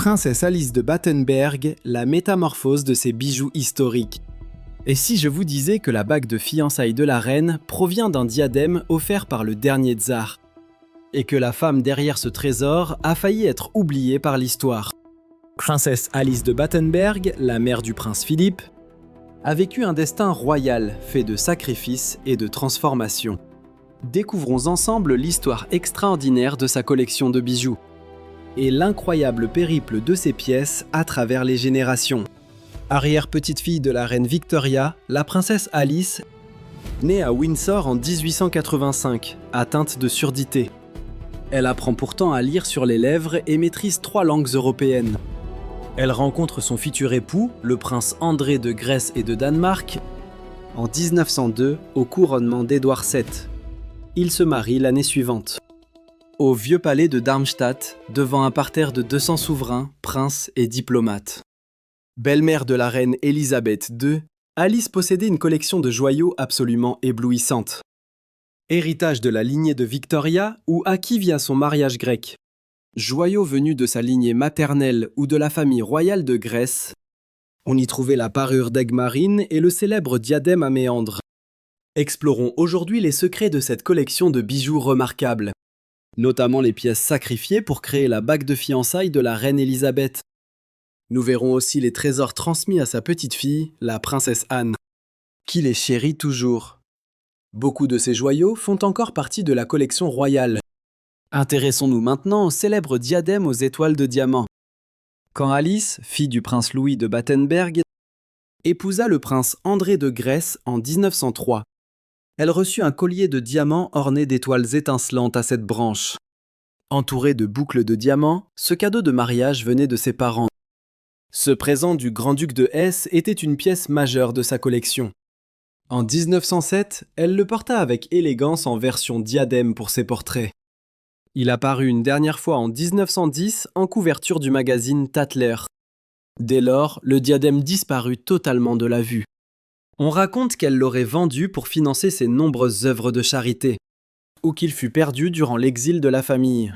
Princesse Alice de Battenberg, la métamorphose de ses bijoux historiques. Et si je vous disais que la bague de fiançailles de la reine provient d'un diadème offert par le dernier tsar, et que la femme derrière ce trésor a failli être oubliée par l'histoire. Princesse Alice de Battenberg, la mère du prince Philippe, a vécu un destin royal fait de sacrifices et de transformations. Découvrons ensemble l'histoire extraordinaire de sa collection de bijoux et l'incroyable périple de ses pièces à travers les générations. Arrière-petite-fille de la reine Victoria, la princesse Alice, née à Windsor en 1885, atteinte de surdité. Elle apprend pourtant à lire sur les lèvres et maîtrise 3 langues européennes. Elle rencontre son futur époux, le prince André de Grèce et de Danemark, en 1902 au couronnement d'Édouard VII. Ils se marient l'année suivante. Au vieux palais de Darmstadt, devant un parterre de 200 souverains, princes et diplomates. Belle-mère de la reine Élisabeth II, Alice possédait une collection de joyaux absolument éblouissante. Héritage de la lignée de Victoria ou acquis via son mariage grec. Joyaux venus de sa lignée maternelle ou de la famille royale de Grèce, on y trouvait la parure d'aigle marine et le célèbre diadème à méandres. Explorons aujourd'hui les secrets de cette collection de bijoux remarquables, notamment les pièces sacrifiées pour créer la bague de fiançailles de la reine Élisabeth. Nous verrons aussi les trésors transmis à sa petite-fille, la princesse Anne, qui les chérit toujours. Beaucoup de ces joyaux font encore partie de la collection royale. Intéressons-nous maintenant au célèbre diadème aux étoiles de diamant. Quand Alice, fille du prince Louis de Battenberg, épousa le prince André de Grèce en 1903, elle reçut un collier de diamants orné d'étoiles étincelantes à cette branche. Entouré de boucles de diamants, ce cadeau de mariage venait de ses parents. Ce présent du grand-duc de Hesse était une pièce majeure de sa collection. En 1907, elle le porta avec élégance en version diadème pour ses portraits. Il apparut une dernière fois en 1910 en couverture du magazine Tatler. Dès lors, le diadème disparut totalement de la vue. On raconte qu'elle l'aurait vendu pour financer ses nombreuses œuvres de charité, ou qu'il fut perdu durant l'exil de la famille.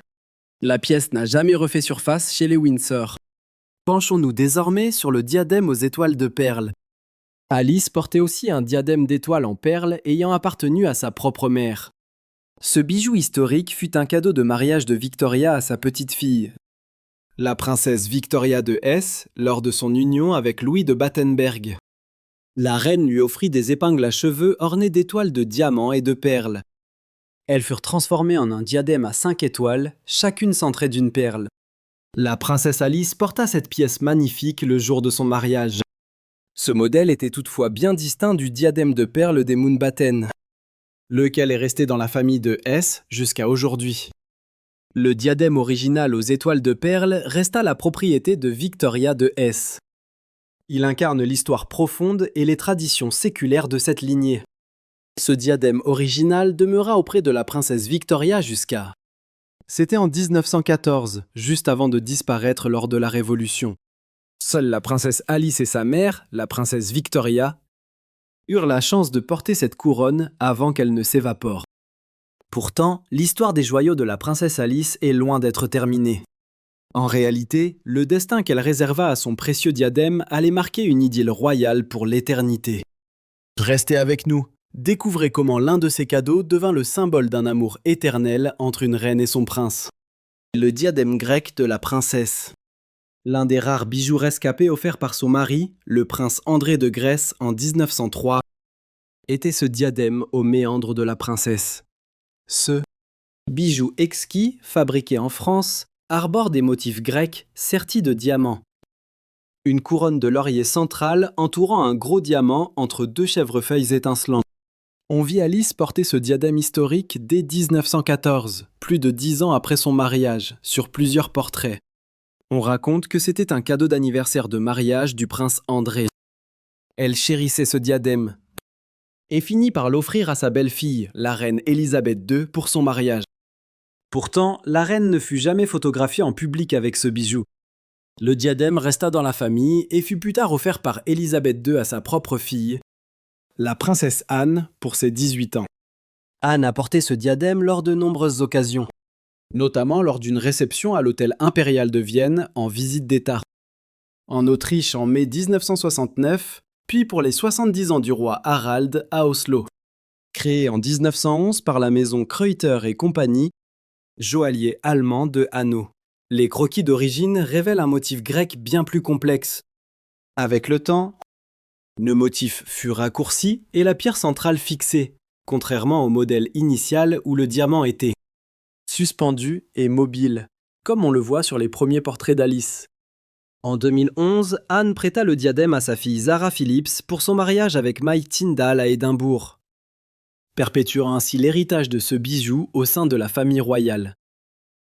La pièce n'a jamais refait surface chez les Windsor. Penchons-nous désormais sur le diadème aux étoiles de perles. Alice portait aussi un diadème d'étoiles en perles ayant appartenu à sa propre mère. Ce bijou historique fut un cadeau de mariage de Victoria à sa petite-fille, la princesse Victoria de Hesse, lors de son union avec Louis de Battenberg. La reine lui offrit des épingles à cheveux ornées d'étoiles de diamants et de perles. Elles furent transformées en un diadème à 5 étoiles, chacune centrée d'une perle. La princesse Alice porta cette pièce magnifique le jour de son mariage. Ce modèle était toutefois bien distinct du diadème de perles des Mountbatten, lequel est resté dans la famille de Hesse jusqu'à aujourd'hui. Le diadème original aux étoiles de perles resta la propriété de Victoria de Hesse. Il incarne l'histoire profonde et les traditions séculaires de cette lignée. Ce diadème original demeura auprès de la princesse Victoria jusqu'à... C'était en 1914, juste avant de disparaître lors de la Révolution. Seule la princesse Alice et sa mère, la princesse Victoria, eurent la chance de porter cette couronne avant qu'elle ne s'évapore. Pourtant, l'histoire des joyaux de la princesse Alice est loin d'être terminée. En réalité, le destin qu'elle réserva à son précieux diadème allait marquer une idylle royale pour l'éternité. Restez avec nous, découvrez comment l'un de ces cadeaux devint le symbole d'un amour éternel entre une reine et son prince. Le diadème grec de la princesse. L'un des rares bijoux rescapés offerts par son mari, le prince André de Grèce en 1903, était ce diadème aux méandres de la princesse. Ce bijou exquis, fabriqué en France, arbore des motifs grecs sertis de diamants. Une couronne de laurier centrale entourant un gros diamant entre 2 chèvrefeuilles étincelantes. On vit Alice porter ce diadème historique dès 1914, plus de 10 ans après son mariage, sur plusieurs portraits. On raconte que c'était un cadeau d'anniversaire de mariage du prince André. Elle chérissait ce diadème et finit par l'offrir à sa belle-fille, la reine Élisabeth II, pour son mariage. Pourtant, la reine ne fut jamais photographiée en public avec ce bijou. Le diadème resta dans la famille et fut plus tard offert par Élisabeth II à sa propre fille, la princesse Anne, pour ses 18 ans. Anne a porté ce diadème lors de nombreuses occasions. notamment lors d'une réception à l'hôtel impérial de Vienne en visite d'État. En Autriche en mai 1969, puis pour les 70 ans du roi Harald à Oslo. Créé en 1911 par la maison Kreuter et compagnie, joaillier allemand de Hanau. Les croquis d'origine révèlent un motif grec bien plus complexe. Avec le temps, le motif fut raccourci et la pierre centrale fixée, contrairement au modèle initial où le diamant était suspendu et mobile, comme on le voit sur les premiers portraits d'Alice. En 2011, Anne prêta le diadème à sa fille Zara Phillips pour son mariage avec Mike Tyndall à Édimbourg, perpétuant ainsi l'héritage de ce bijou au sein de la famille royale.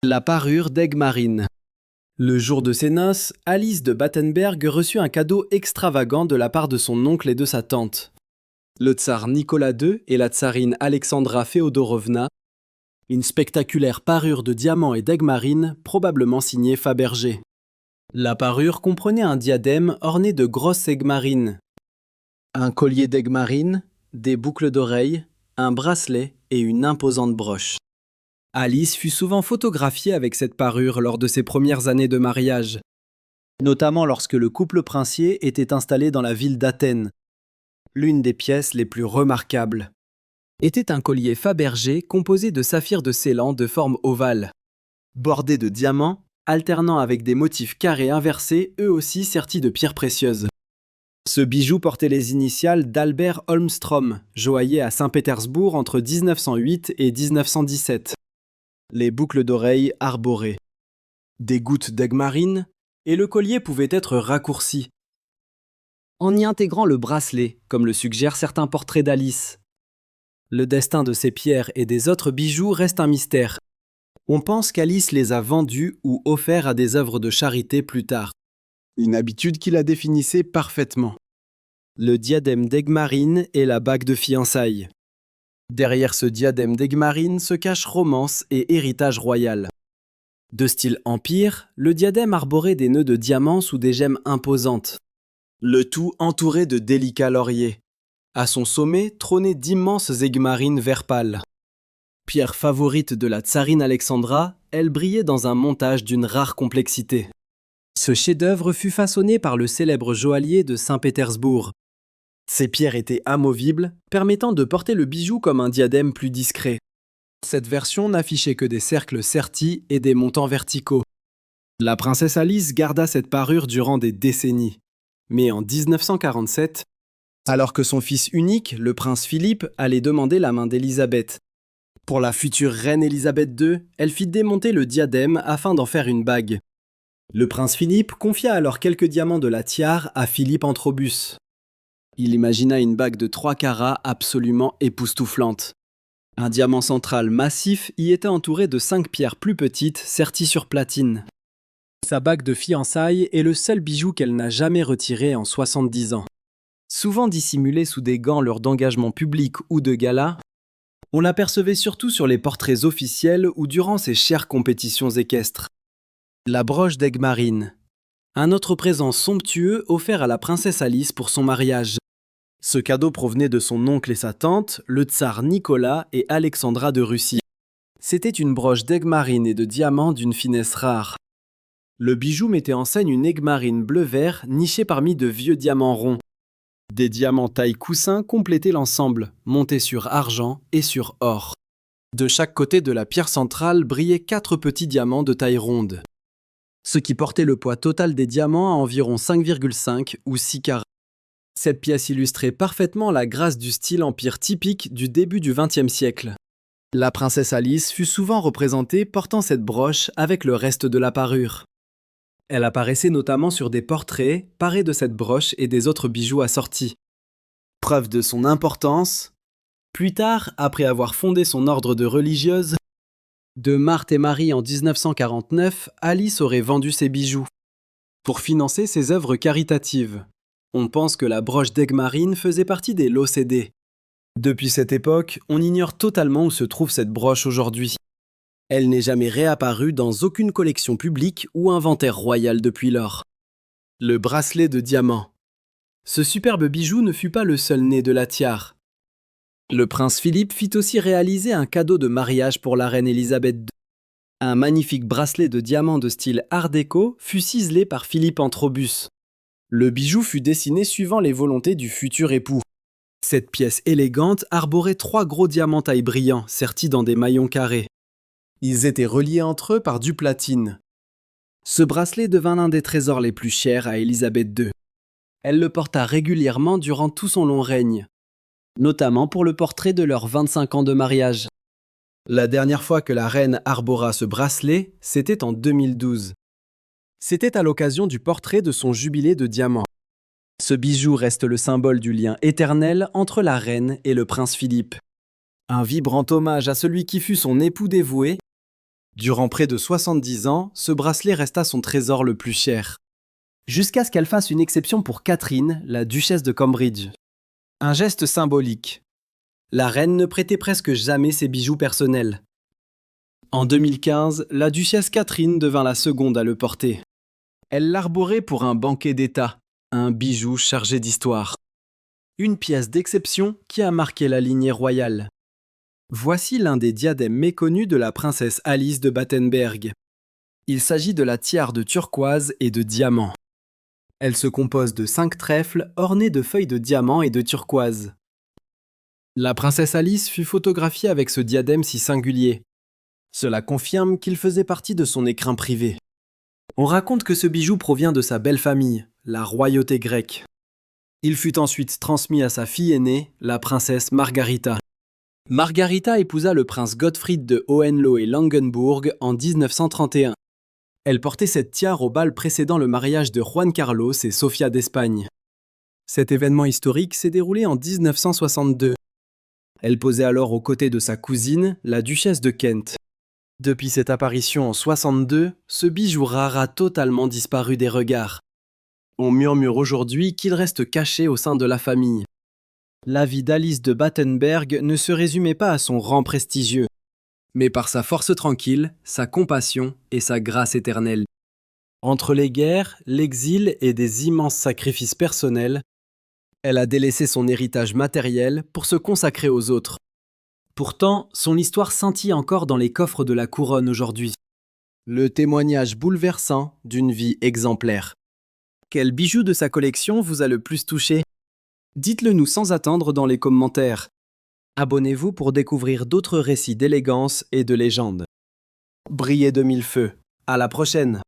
La parure d'Egmarine. Le jour de ses noces, Alice de Battenberg reçut un cadeau extravagant de la part de son oncle et de sa tante. Le tsar Nicolas II et la tsarine Alexandra Féodorovna, une spectaculaire parure de diamants et d'Egmarine, probablement signée Fabergé. La parure comprenait un diadème orné de grosses Egmarines, un collier d'Egmarine, des boucles d'oreilles, un bracelet et une imposante broche. Alice fut souvent photographiée avec cette parure lors de ses premières années de mariage, notamment lorsque le couple princier était installé dans la ville d'Athènes. L'une des pièces les plus remarquables était un collier Fabergé composé de saphirs de Ceylan de forme ovale, bordé de diamants, alternant avec des motifs carrés inversés, eux aussi sertis de pierres précieuses. Ce bijou portait les initiales d'Albert Holmström, joaillier à Saint-Pétersbourg entre 1908 et 1917. Les boucles d'oreilles arborées, des gouttes d'Egmarine, et le collier pouvait être raccourci, en y intégrant le bracelet, comme le suggèrent certains portraits d'Alice. Le destin de ces pierres et des autres bijoux reste un mystère. On pense qu'Alice les a vendus ou offerts à des œuvres de charité plus tard. Une habitude qui la définissait parfaitement. Le diadème d'Egmarine et la bague de fiançailles. Derrière ce diadème d'Egmarine se cache romance et héritage royal. De style empire, le diadème arborait des nœuds de diamants sous des gemmes imposantes. Le tout entouré de délicats lauriers. À son sommet trônaient d'immenses Egmarines vert pâle. Pierre favorite de la tsarine Alexandra, elle brillait dans un montage d'une rare complexité. Ce chef-d'œuvre fut façonné par le célèbre joaillier de Saint-Pétersbourg. Ces pierres étaient amovibles, permettant de porter le bijou comme un diadème plus discret. Cette version n'affichait que des cercles sertis et des montants verticaux. La princesse Alice garda cette parure durant des décennies. Mais en 1947, alors que son fils unique, le prince Philippe, allait demander la main d'Élisabeth. Pour la future reine Élisabeth II, elle fit démonter le diadème afin d'en faire une bague. Le prince Philippe confia alors quelques diamants de la tiare à Philippe Antrobus. Il imagina une bague de 3 carats absolument époustouflante. Un diamant central massif y était entouré de 5 pierres plus petites serties sur platine. Sa bague de fiançailles est le seul bijou qu'elle n'a jamais retiré en 70 ans. Souvent dissimulée sous des gants lors d'engagements publics ou de galas, on l'apercevait surtout sur les portraits officiels ou durant ses chères compétitions équestres. La broche d'Egmarine. Un autre présent somptueux offert à la princesse Alice pour son mariage. Ce cadeau provenait de son oncle et sa tante, le tsar Nicolas et Alexandra de Russie. C'était une broche d'Egmarine et de diamants d'une finesse rare. Le bijou mettait en scène une Egmarine bleu-vert nichée parmi de vieux diamants ronds. Des diamants taille coussin complétaient l'ensemble, montés sur argent et sur or. De chaque côté de la pierre centrale brillaient 4 petits diamants de taille ronde, ce qui portait le poids total des diamants à environ 5,5 ou 6 carats. Cette pièce illustrait parfaitement la grâce du style empire typique du début du XXe siècle. La princesse Alice fut souvent représentée portant cette broche avec le reste de la parure. Elle apparaissait notamment sur des portraits parés de cette broche et des autres bijoux assortis. Preuve de son importance, plus tard, après avoir fondé son ordre de religieuse, de Marthe et Marie en 1949, Alice aurait vendu ses bijoux pour financer ses œuvres caritatives. On pense que la broche d'Egmarine faisait partie des lots cédés. Depuis cette époque, on ignore totalement où se trouve cette broche aujourd'hui. Elle n'est jamais réapparue dans aucune collection publique ou inventaire royal depuis lors. Le bracelet de diamant. Ce superbe bijou ne fut pas le seul né de la tiare. Le prince Philippe fit aussi réaliser un cadeau de mariage pour la reine Élisabeth II. Un magnifique bracelet de diamants de style Art déco fut ciselé par Philippe Antrobus. Le bijou fut dessiné suivant les volontés du futur époux. Cette pièce élégante arborait 3 gros diamants taille brillant, sertis dans des maillons carrés. Ils étaient reliés entre eux par du platine. Ce bracelet devint l'un des trésors les plus chers à Élisabeth II. Elle le porta régulièrement durant tout son long règne, notamment pour le portrait de leurs 25 ans de mariage. La dernière fois que la reine arbora ce bracelet, c'était en 2012. C'était à l'occasion du portrait de son jubilé de diamants. Ce bijou reste le symbole du lien éternel entre la reine et le prince Philippe. Un vibrant hommage à celui qui fut son époux dévoué. Durant près de 70 ans, ce bracelet resta son trésor le plus cher. Jusqu'à ce qu'elle fasse une exception pour Catherine, la duchesse de Cambridge. Un geste symbolique. La reine ne prêtait presque jamais ses bijoux personnels. En 2015, la duchesse Catherine devint la seconde à le porter. Elle l'arborait pour un banquet d'État, un bijou chargé d'histoire. Une pièce d'exception qui a marqué la lignée royale. Voici l'un des diadèmes méconnus de la princesse Alice de Battenberg. Il s'agit de la tiare de turquoise et de diamants. Elle se compose de 5 trèfles ornés de feuilles de diamant et de turquoise. La princesse Alice fut photographiée avec ce diadème si singulier. Cela confirme qu'il faisait partie de son écrin privé. On raconte que ce bijou provient de sa belle famille, la royauté grecque. Il fut ensuite transmis à sa fille aînée, la princesse Margarita. Margarita épousa le prince Gottfried de Hohenlohe et Langenburg en 1931. Elle portait cette tiare au bal précédant le mariage de Juan Carlos et Sofia d'Espagne. Cet événement historique s'est déroulé en 1962. Elle posait alors aux côtés de sa cousine, la duchesse de Kent. Depuis cette apparition en 62, ce bijou rare a totalement disparu des regards. On murmure aujourd'hui qu'il reste caché au sein de la famille. La vie d'Alice de Battenberg ne se résumait pas à son rang prestigieux, mais par sa force tranquille, sa compassion et sa grâce éternelle. Entre les guerres, l'exil et des immenses sacrifices personnels, elle a délaissé son héritage matériel pour se consacrer aux autres. Pourtant, son histoire scintille encore dans les coffres de la couronne aujourd'hui. Le témoignage bouleversant d'une vie exemplaire. Quel bijou de sa collection vous a le plus touché? Dites-le nous sans attendre dans les commentaires. Abonnez-vous pour découvrir d'autres récits d'élégance et de légende. Brillez de mille feux. À la prochaine!